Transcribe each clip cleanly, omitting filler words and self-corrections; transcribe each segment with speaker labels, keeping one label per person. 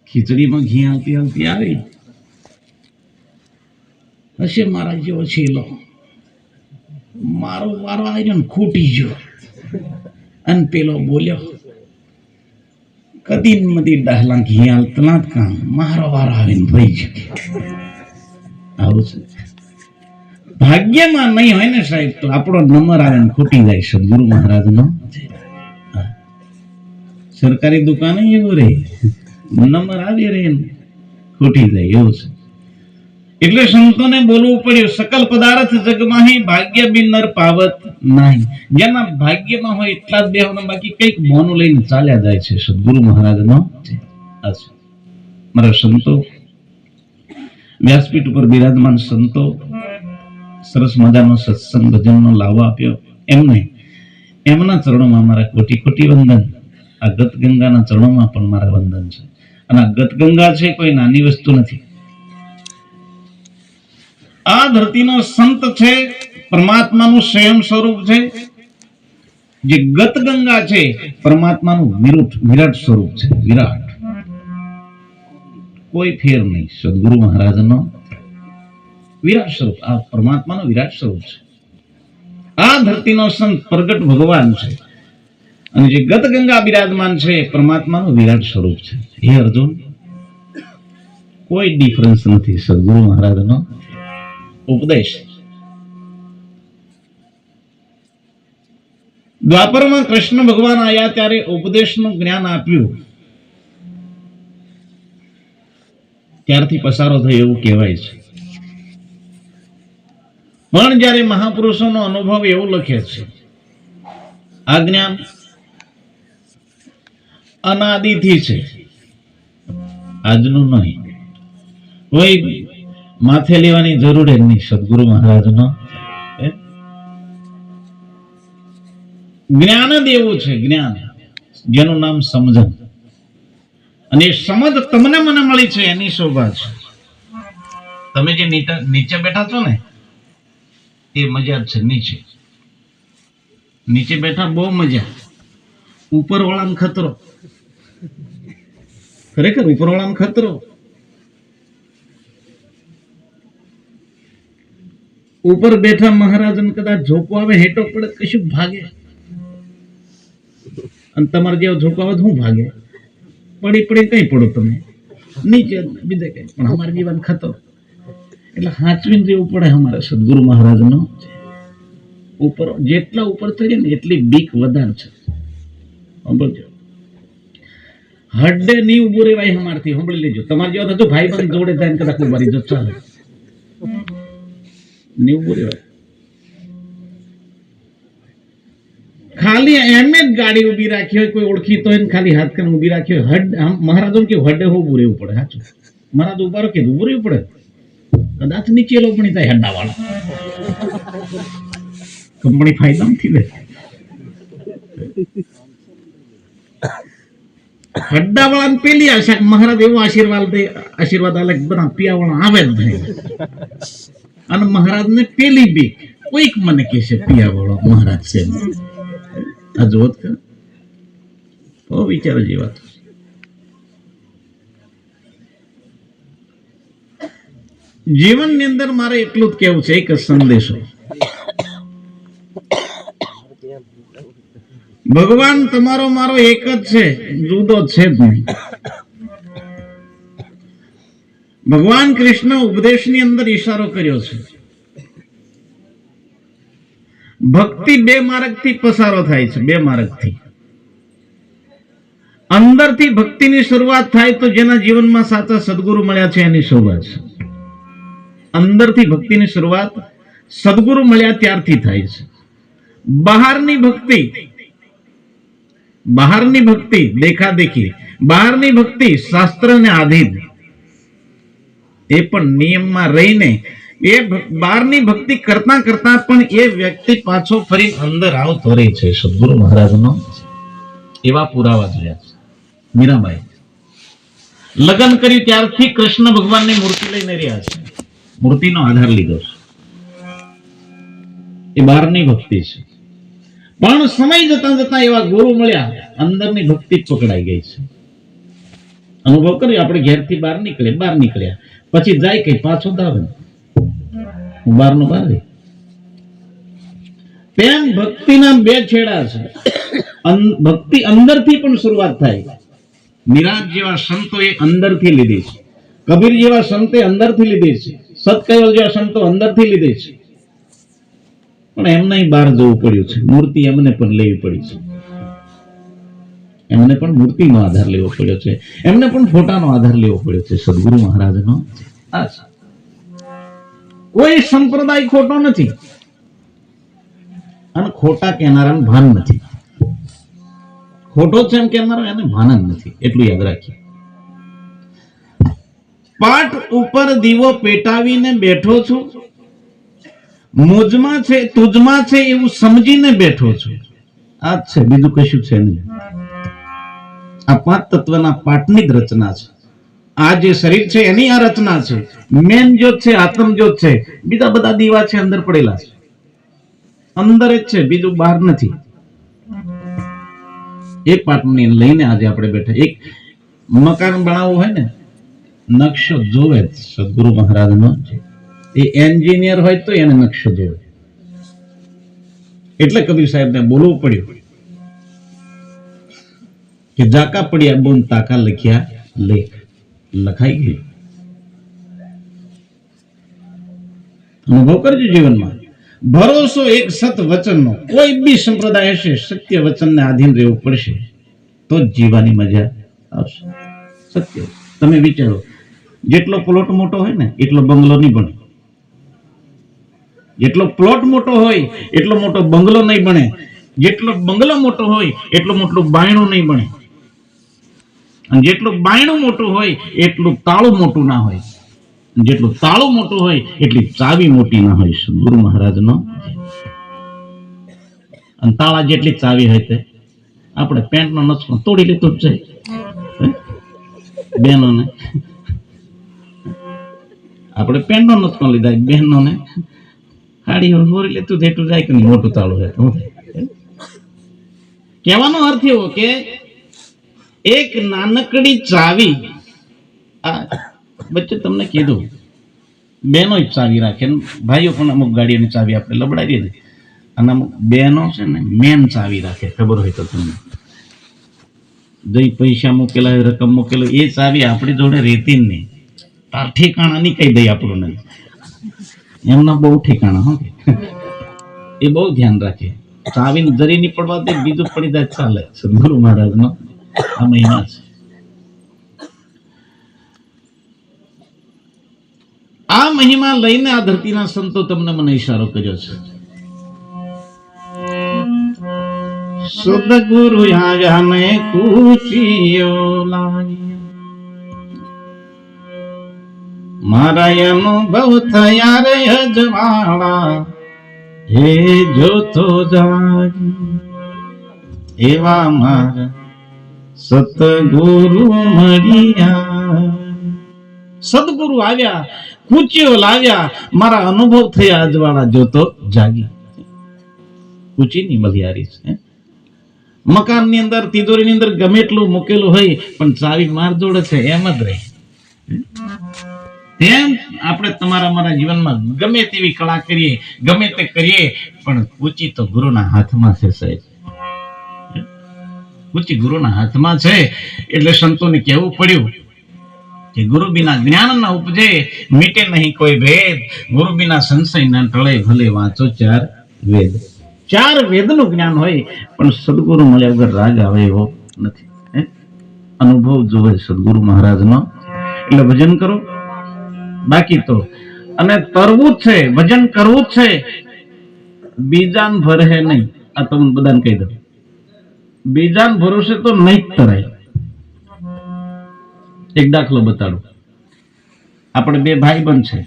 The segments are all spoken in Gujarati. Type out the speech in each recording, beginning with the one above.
Speaker 1: ખીચડીમાં ઘી હાલતી હાલતી આવી, હશે મારા જેવો છેલો, મારો વારો આવ્યો ને ખૂટી ગયો, અને પેલો બોલ્યો કદી મદી ડાહલા ઘી હાલતના જ કામ, મારો વારો આવીને ભઈ શકે. આવું છે ભાગ્યમાં નહીં હોય ને સાહેબ, તો આપણો નંબર આવે ને ખૂટી જાય. સદગુરુ મહારાજ નો સરકારી દુકાને એવું રે, નંબર આવી રે ખૂટી જાય, એવું છે. એટલે સંતોને બોલવું પડ્યું, સકલ પદાર્થ જગમાહી ભાગ્ય બિન નર પાવત નહીં. જેના ભાગ્યમાં હોય એટલા જ દેહના, બાકી કઈક મોનું લઈને ચાલ્યા જાય છે. સદગુરુ મહારાજ નો મારા સંતો, વ્યાસપીઠ ઉપર બિરાજમાન સંતો સરસ મજાનો સત્સંગ ભજનનો લાવો આપ્યો. એમને એમના ચરણોમાં મારા કોટી કોટી વંદન. આ ગત ગંગાના ચરણોમાં પણ મારા વંદન છે. અને આ ગત ગંગા છે કોઈ નાની વસ્તુ નથી. આ ધરતીનો સંત છે, પરમાત્માનું સ્વયં સ્વરૂપ છે. જે ગત ગંગા છે પરમાત્માનું વિરાટ સ્વરૂપ છે. વિરાટ, કોઈ ફેર નહીં. સદગુરુ મહારાજનો વિરાટ સ્વરૂપ, આ પરમાત્માનો વિરાટ સ્વરૂપ છે. આ ધરતીનો સંત પ્રગટ ભગવાન છે, અને જે ગત ગંગા બિરાજમાન છે પરમાત્માનું વિરાટ સ્વરૂપ છે. હે અર્જુન, કોઈ ડિફરન્સ નથી. સદગુરુ મહારાજનો ઉપદેશ. દ્વાપરમાં કૃષ્ણ ભગવાન આયા ત્યારે ઉપદેશનું જ્ઞાન આપ્યું, ત્યારથી પસારો થયો એવું કહેવાય છે. પણ જયારે મહાપુરુષોનો અનુભવ એવું લખે છે, આ જ્ઞાન અનાદિથી છે, આજનું નહીં. કોઈ માથે લેવાની જરૂર જ નહીં. સદગુરુ મહારાજનો જ્ઞાન જ એવું છે, જ્ઞાન જેનું નામ સમજણ. અને સમજ તમને મને મળી છે એની શોભા છે. તમે જે નીચે બેઠા છો ને એ મજા છે. નીચે બેઠા બહુ મજા, ઉપર વાળાને ખતરો. ખરેખર ઉપર વાળાને ખતરો. ઉપર બેઠા મહારાજને કદાચ ઝોકો આવે, હેઠો પડે કશું ભાગે, અને તમારે જેવો ઝોકો આવે શું ભાગે? પડી પડી કઈ પડો તમે નીચે, બીજે કઈ. પણ અમારે જીવન ખતરો, એટલે હાચવીને રહેવું પડે. અમારે સદગુરુ મહારાજનો ઉપર, જેટલા ઉપર ચડીએ ને એટલી બીક વધારે છે. સાંભળજો, હડે નહીં ઉભું રહેવાય અમારથી. સાંભળી લેજો. તમારે જેવા થતું ભાઈ બંધ જોડે થાય ને કદાચ ઉભા રહી જો, ચાલે નહીં ઉભું રહેવાય. ખાલી એમ જ ગાડી ઉભી રાખી હોય, કોઈ ઓળખીતો હોય, ખાલી હાથ કરીને ઉભી રાખી હોય, હડ મહારાજો કે હડે ઉભું રહેવું પડે. સાચું, મહારાજ ઉભા રાખે ઉભું રહેવું પડે. કદાચ નીચે લોપણી થાય હડ્ડા વાળા, કંપની ફાયદા નથી લે. હડ્ડા વાળા પેલી આશા, મહારાજ એવો આશીર્વાદ આલે બધા પિયા વાળા આવે જ નહીં. અને મહારાજ ને પેલી બી કોઈક મને કે છે પિયા વાળો મહારાજ છે. આ જોત બહુ વિચાર જેવા. જીવનની અંદર મારે એટલું જ કેવું છે, એક સંદેશો. ભગવાન તમારો મારો એક જ છે, જુદો છે જ નહીં. ભગવાન કૃષ્ણ ઉપદેશની અંદર ઈશારો કર્યો છે. ભક્તિ બે માર્ગથી પસારો થાય છે. બે માર્ગથી. અંદરથી ભક્તિની શરૂઆત થાય તો જેના જીવનમાં સાચા સદગુરુ મળ્યા છે એની શોભા છે. અંદરથી ભક્તિની શરૂઆત સદગુરુ મળ્યા ત્યારથી થાય છે. બહારની ભક્તિ દેખાદેખી, બહારની ભક્તિ શાસ્ત્રને આધીન, એ પણ નિયમમાં રહીને એ બહારની ભક્તિ કરતા કરતા પણ એ વ્યક્તિ પાછો ફરી અંદર આવતો રહે છે. સદગુરુ મહારાજનો એવા પુરાવા જોયા છે. મીરાબાઈ લગ્ન કર્યું ત્યારથી કૃષ્ણ ભગવાનની મૂર્તિ લઈને રહ્યા છે. મૂર્તિનો આધાર લીધો છે. એ બહારની ભક્તિ છે. પણ સમય જતા જતા એવા ગુરુ મળ્યા, અંદરની ભક્તિ પકડાઈ ગઈ છે. અનુભવ કર્યો. આપણે ઘેરથી બહાર નીકળ્યા પછી જાય કઈ પાછો દાવે બહારનો બહાર રહે. તેમ ભક્તિના બે છેડા છે. ભક્તિ અંદરથી પણ શરૂઆત થાય. નિરાજ જેવા સંતો એ અંદરથી લીધી છે. કબીર જેવા સંતે અંદરથી લીધી છે. સતકૈવલ જેવા સંતો અંદરથી લીધી છે. પણ એમને બહાર જવું પડ્યું છે. મૂર્તિ એમને પણ લેવી પડી છે. એમને પણ મૂર્તિનો આધાર લેવો પડ્યો છે. એમને પણ ફોટાનો આધાર લેવો પડ્યો છે. સદગુરુ મહારાજનો આ છે. કોઈ સંપ્રદાય ખોટો નથી અને ખોટા કહેનારા ભાન નથી. ખોટો છે એમ કહેનારો એને ભાન જ નથી. એટલું યાદ રાખીએ. પાટ ઉપર દીવો પેટાવીને બેઠો છું, મુજમાં છે તુજમાં છે એવું સમજીને બેઠો છું. આ જ છે, બીજું કશું છે નહીં. આ પાંચ તત્વના પાઠની જ રચના છે. આ જે શરીર છે એની આ રચના છે. મેન જ્યોત છે, આત્મ જ્યોત છે. બીજા બધા દીવા છે અંદર પડેલા છે. અંદર જ છે, બીજું બહાર નથી. એ પાઠને લઈને આજે આપણે બેઠા. એક મકાન બનાવવું હોય ને, નકશો જોવે જ સદગુરુ મહારાજનો છે. એ એન્જિનિયર હોય તો એને નકશો જોવે. એટલે કબીર સાહેબને બોલવું પડ્યું કે જાકા પડ્યા બોન તાકા લખ્યા લેખ. લખાઈ ગયું. અનુભવ કરજો જીવનમાં. ભરોસો એક સત વચનનો. કોઈ બી સંપ્રદાય હશે, સત્ય વચનને આધીન રહેવું પડશે તો જ જીવવાની મજા આવશે. સત્ય. તમે વિચારો, જેટલો પ્લોટ મોટો હોય ને એટલો બંગલો નહીં બને. જેટલો પ્લોટ મોટો હોય એટલો મોટો બંગલો નહીં બને. જેટલો બંગલો મોટો હોય એટલો મોટું બાયણું નહીં બને. અને જેટલું બાયણું મોટું હોય એટલું તાળું મોટું ના હોય. જેટલું તાળું મોટું હોય એટલી ચાવી મોટી ના હોય. ગુરુ મહારાજનો. અને તાળા જેટલી ચાવી હોય તે આપણે પેન્ટનો નચકો તોડી લેતો જ જાય. બહેનોને આપણે પેન્ટનો નચકો લીધા, બહેનોને હાડી હોરી લેતું જેટલું જાય કે નહીં. મોટું તાળું હોય. કહેવાનો અર્થ એવો કે એક નાનકડી ચાવી. બચ્ચે તમને કીધું, બહેનો જ ચાવી રાખે, ભાઈઓ પણ અમુક ગાડીઓની ચાવી આપણે લબડાવી દે. અને અમુક બહેનો છે ને મેન ચાવી રાખે. ખબર હોય તો તમને, જઈ પૈસા મૂકેલા હોય, રકમ મૂકેલો, એ ચાવી આપણી જોડે રહેતી જ નહીં. તાર ઠેકાણા નહીં કહી દઈ આપણું નહીં. એમના બહુ ઠેકાણા. હો, એ બહુ ધ્યાન રાખે. ચાવીને જરી નહીં પડવા દે, બીજું પડી જાય ચાલે. સદગુરુ મહારાજનો આ મહિમા છે. આ મહિમા લઈને આ ધરતીના સંતો તમને મને ઈશારો કર્યો છે. સદગુરુ આવ્યા ને કુચિયો લાવી, મારા અનુભવ થયા રે અજવાળા, હે જોતો જાગી. એવા મારા સતગુરુ મળ્યા. સદગુરુ આવ્યા, કુચીઓ લાવ્યા, મારા અનુભવ થયા અજવાળા, જોતો જાગી. કુચીની મલિયારી છે. મકાનની અંદર, તિજોરીની અંદર ગમે એટલું મૂકેલું હોય પણ ચાવી માર જોડે છે એમ જ રહે. તેમ આપણે તમારા મારા જીવનમાં ગમે તેવી કળા કરીએ, ગમે તે કરીએ, પણ કુચી તો ગુરુના હાથમાં છે સાહેબ. કુચી ગુરુના હાથમાં છે. એટલે સંતોને કહેવું પડ્યું કે ગુરુ બિના જ્ઞાન ન ઉપજે, મીટે નહીં કોઈ ભેદ. ગુરુ બિના સંશય ન ટળે, ભલે વાંચો ચાર વેદ. ચાર વેદનું જ્ઞાન હોય પણ સદગુરુ મળ્યા વગર રાગ આવે એવો નથી. અનુભવ જોવે સદગુરુ મહારાજનો. એટલે ભજન કરો. બાકી તો અને તરવું જ છે, ભજન કરવું જ છે. બીજાન ભરે નહીં. આ તમને બધાને કહી દઉં, બીજાન ભરોસે તો નહીં જ તરાય. એક દાખલો બતાડું. આપણે બે ભાઈ બંધ છે,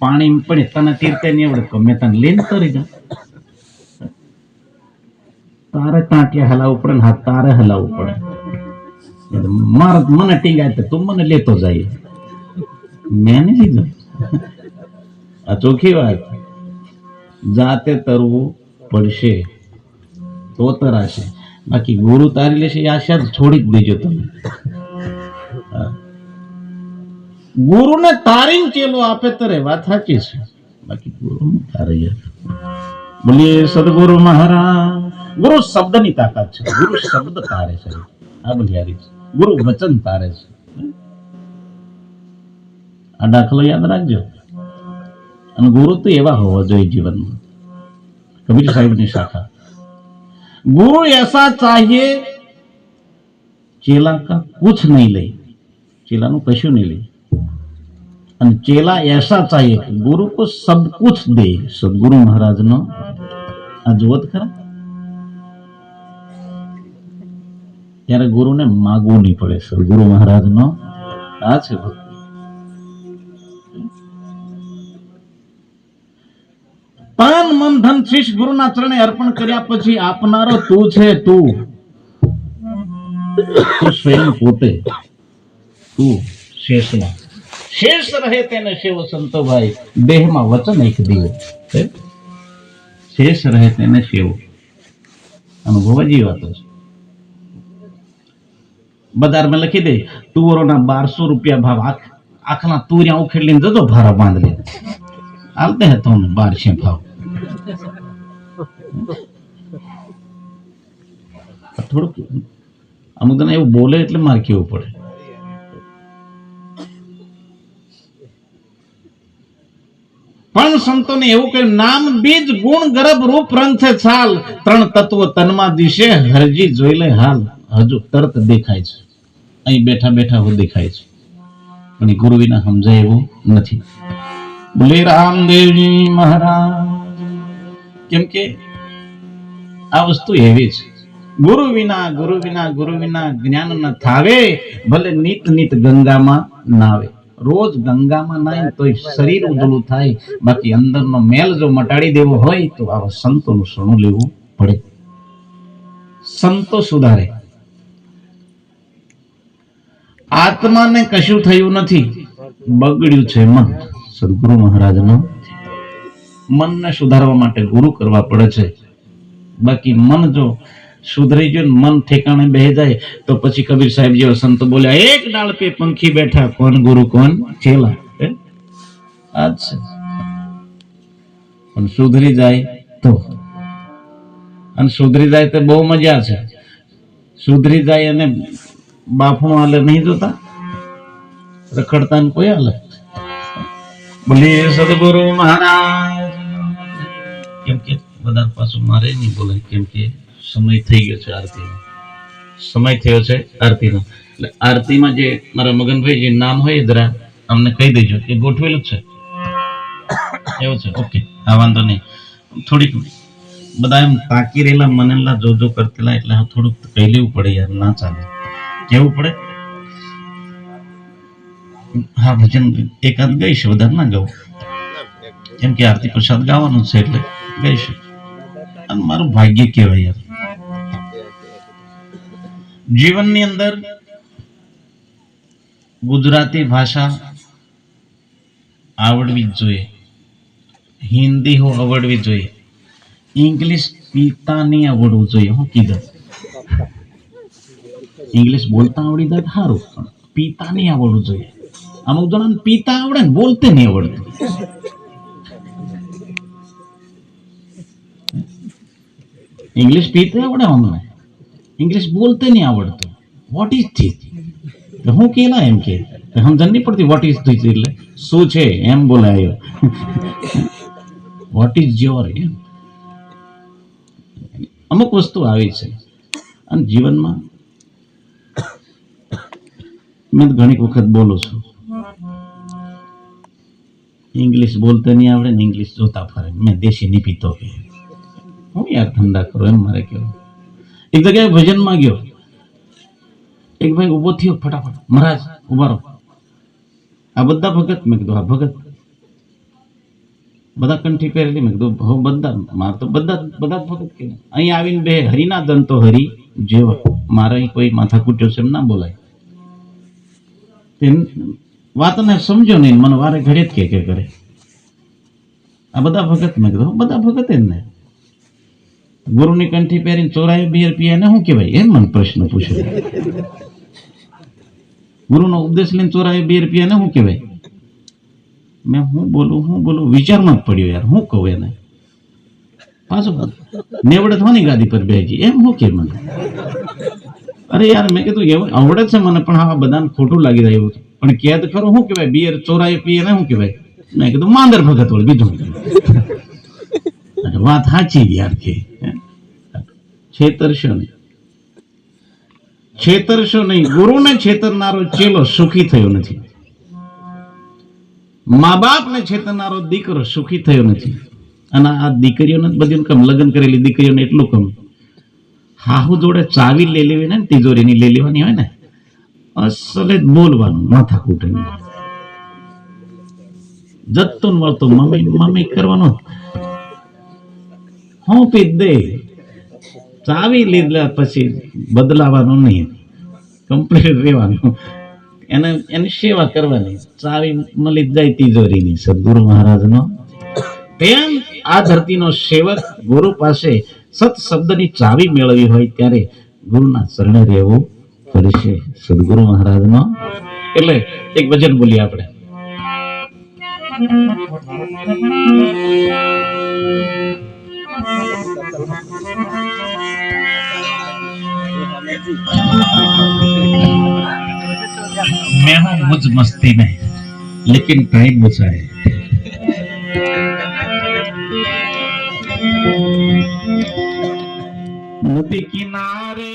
Speaker 1: પાણી પડે, તને તીર્થે નહીં આવડે, મેં તને લઈને તરી જા. તારે ટાંટિયા હલાવવું પડે ને હાથ તારે હલાવવું પડે. મારે મને ટીંગાય તો તું મને લેતો જાય. મેં નહીં લીધો. આ ચોખ્ખી વાત. જાતે તરવું પડશે તો તરાશે. બાકી ગુરુ તારી લેશે એ આશા છોડી જ દેજો તમે. ગુરુને તારીને ચેલો આપે ત્યારે વાત સાચી છે, બાકી ગુરુ તારે યાર. બોલીએ સદગુરુ મહારાજ. ગુરુ શબ્દની તાકાત છે, ગુરુ શબ્દ તારે છે. આ બધી હારી છે. ગુરુ વચન તારે છે. આ દાખલો યાદ રાખજો. અને ગુરુ તો એવા હોવા જોઈએ જીવનમાં. કબીર સાહેબની શાખા, गुरु ऐसा चाहिए चेला का कुछ नहीं ले, चेला નું કશું નહીં લે. અને ચેલા ऐसा चाहिए कि गुरु को सब कुछ दे. सदगुरु महाराज નો આ જોત ખરા, ત્યારે ગુરુને માગવું નહીં પડે. સદગુરુ મહારાજ નો આ છે ભક્તિ. તન મન ધન શીશ ગુરુના ચરણે અર્પણ કર્યા પછી આપનારો તું છે. તું સ્વયં પોતે, તું શેષમાં. શેષ રહે તેને શિવ સંતો ભાઈ, દેહમાં વચન એક દીવો. શેષ રહે તેને શિવ. અનુભવજી વાતો છે. બજારમાં લખી દે તુવરોના 1200 રૂપિયા ભાવ. આખના તુરિયા ઉખેડીને જતો ભારા બાંધ લે. હાલતે હે તો 1200 ભાવ. થોડુંક અમુક જણા એવું બોલે એટલે મારે કેવું પડે. પણ સંતોને એવું કહ્યું, નામ બીજ ગુણ ગર્ભ રૂપ રંગ છે છાલ, 3 તત્વો તનમાં દિશે હરજી જોઈ લે હાલ. હજુ તરત દેખાય છે, અહીં બેઠા બેઠા હું દેખાય છે, પણ ગુરુ વિના સમજાય એવું નથી. બોલે રામદેવજી મહારાજ. કેમ કે આ વસ્તુ એવી છે, ગુરુ વિના જ્ઞાન ન થાવે. ભલે નીત નીત ગંગામાં નાવે. રોજ ગંગામાં નાય તો શરીર ઉજળું થાય, બાકી અંદરનો મેલ જો મટાડી દેવો હોય તો આવા સંતોનું શરણું લેવું પડે. સંતો સુધારે. આત્માને કશું થયું નથી, બગડ્યું છે મન. સદગુરુ મહારાજનું મનને સુધારવા માટે ગુરુ કરવા પડે છે. બાકી મન જો સુધરી ગયું, મન ઠેકાણે બેહી જાય તો પછી કબીર સાહેબ જેવા સંતો બોલ્યા, એક ડાળ પે પંખી બેઠા, કોણ ગુરુ કોણ ચેલા. આ છે. પણ સુધરી જાય તો, અને સુધરી જાય તો બહુ મજા છે. સુધરી જાય અને બાફણું હાલે નહીં જોતા, રખડતા ને કોઈ હાલે. બોલીએ સદગુરુ મહારાજ. કેમ કે બધા પાછું મારે નહીં બોલાય, કેમ કે સમય થઈ ગયો છે આરતીનો. સમય થયો છે આરતીનો. એટલે આરતીમાં જે મારા મગનભાઈ જે નામ હોય જરા અમને કહી દેજો. એ ગોઠવેલું જ છે એવું છે? ઓકે, હા વાંધો નહીં. થોડીક બધા એમ તાકી રહેલા મનેલા જો કરતેલા, એટલે થોડુંક કહી લેવું પડે યાર, ના ચાલે. કેવું પડે. હા, ભજન એકાદ ગઈશ, વધારે ના ગાવું, કેમ કે આરતી પ્રસાદ ગાવાનું છે એટલે ગઈશ. અને મારું ભાગ્ય કહેવાય યાર. જીવનની અંદર ગુજરાતી ભાષા આવડવી જ જોઈએ, હિન્દી હો આવડવી જોઈએ, ઇંગ્લિશ પિતા નહીં આવડવું જોઈએ. હું કીધું ઇંગ્લિશ બોલતા આવડી જાય સારું, પણ પિતા નહીં આવડવું જોઈએ. અમુક જણાને પિતા આવડે ને બોલતે નહીં આવડતું. ઇંગ્લિશ પીતે આવડે, અમને ઇંગ્લિશ બોલતે નહીં આવડતું. What is this? હું કેલા એમ કે સમજણ નહીં પડતી. વોટ ઇઝ ધીસ એટલે શું છે એમ બોલાયો. વોટ ઇઝ યોર એમ. અમુક વસ્તુ આવી છે. અને જીવનમાં મેં ઘણી વખત બોલું છું, ઇંગ્લિશ બોલતે નહીં આવડે ને ઇંગ્લિશ જોતા ફરે. મેં દેશી નહીં પીતો કે હું યાર ધંધા કરો એમ મારે કેવું. એક જગ્યાએ ભજનમાં ગયો, એક ભાઈ ઉભો થયો, ફટાફટ મહારાજ ઉભા રહો, આ બધા ભગત? મેં કીધું હા ભગત. બધા કંઠી પહેરેલી? મેં કીધું હો બધા. મારે તો બધા જ ભગત કે. અહીં આવીને બે હરિના દંતો હરી જેવા. મારે કોઈ માથા કૂટ્યો છે એમ ના બોલાય. વાતને સમજો નહીં, મને વારે ઘરે જ કે કરે આ બધા ભગત. મેં કીધું બધા ભગત એમ ને. ગુરુની કંઠી પહેરીને ચોરાએ બિયર પીએ ને શું કહેવાય એમ મને પ્રશ્ન પૂછ્યો. ગુરુનો ઉપદેશ લઈને ચોરાએ 2 રૂપિયા ને શું કહેવાય? મેં હું બોલું વિચારમાં જ પડ્યો યાર, હું કહું એને પાછું નેવડે થવાની ગાદી પર બેસી એમ હું કે મને? અરે યાર મેં કીધું એવું આવડે છે મને, પણ હા બધાને ખોટું લાગી જાય એવું. પણ કે ખરું શું કહેવાય? બિયર ચોરાએ પીએ ને શું કહેવાય? મેં કીધું માંદર ભગત વળી, બીજું વાત સાચી યાર. કે છેતરશો નહીં. ગુરુને છેતરનારો ચેલો સુખી થયો નથી. મા બાપને છેતરનારો દીકરો સુખી થયો નથી. અને આ દીકરીઓને બધું કમ, લગ્ન કરેલી દીકરીઓને એટલું કમ, હાહુ જોડે ચાવી લઈ લેવી ને, તિજોરીની લઈ લેવાની હોય ને, અસલે જ બોલવાનું, માથા કૂટે જતો મળતો મમ્મી કરવાનો, હું પી દે. ચાવી લીધા પછી બદલાવાનું નહીં, કમ્પ્લીટ રહેવાનું, એની સેવા કરવાની. ચાવી મળી જાય તિજોરીની સદગુરુ મહારાજનો. તેમ આ ધરતીનો સેવક ગુરુ પાસે સત શબ્દની ચાવી મેળવી હોય ત્યારે ગુરુના ચરણે રહેવું પડશે. સદગુરુ મહારાજનો. એટલે એક ભજન બોલીએ આપણે. मैं हूं मुझ मस्ती में, लेकिन टाइम बचा है. नदी किनारे